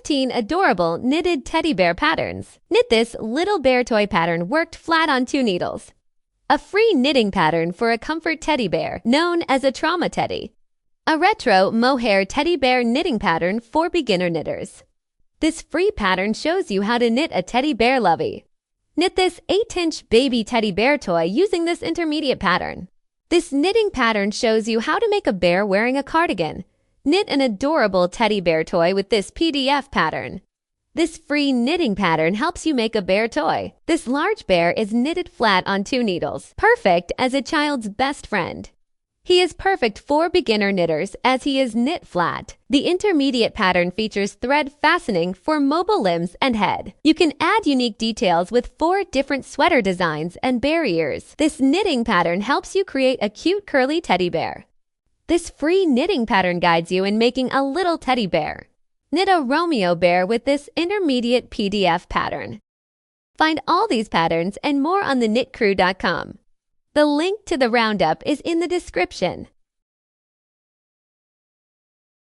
15 adorable knitted teddy bear patterns. Knit this little bear toy pattern worked flat on 2 needles. A free knitting pattern for a comfort teddy bear, known as a trauma teddy. A retro mohair teddy bear knitting pattern for beginner knitters. This free pattern shows you how to knit a teddy bear lovey. Knit this 8-inch baby teddy bear toy using this intermediate pattern. This knitting pattern shows you how to make a bear wearing a cardigan. Knit an adorable teddy bear toy with this PDF pattern. This free knitting pattern helps you make a bear toy. This large bear is knitted flat on 2 needles, perfect as a child's best friend. He is perfect for beginner knitters as he is knit flat. The intermediate pattern features thread fastening for mobile limbs and head. You can add unique details with 4 different sweater designs and bear ears. This knitting pattern helps you create a cute curly teddy bear. This free knitting pattern guides you in making a little teddy bear. Knit a Romeo bear with this intermediate PDF pattern. Find all these patterns and more on thenitcrew.com. The link to the roundup is in the description.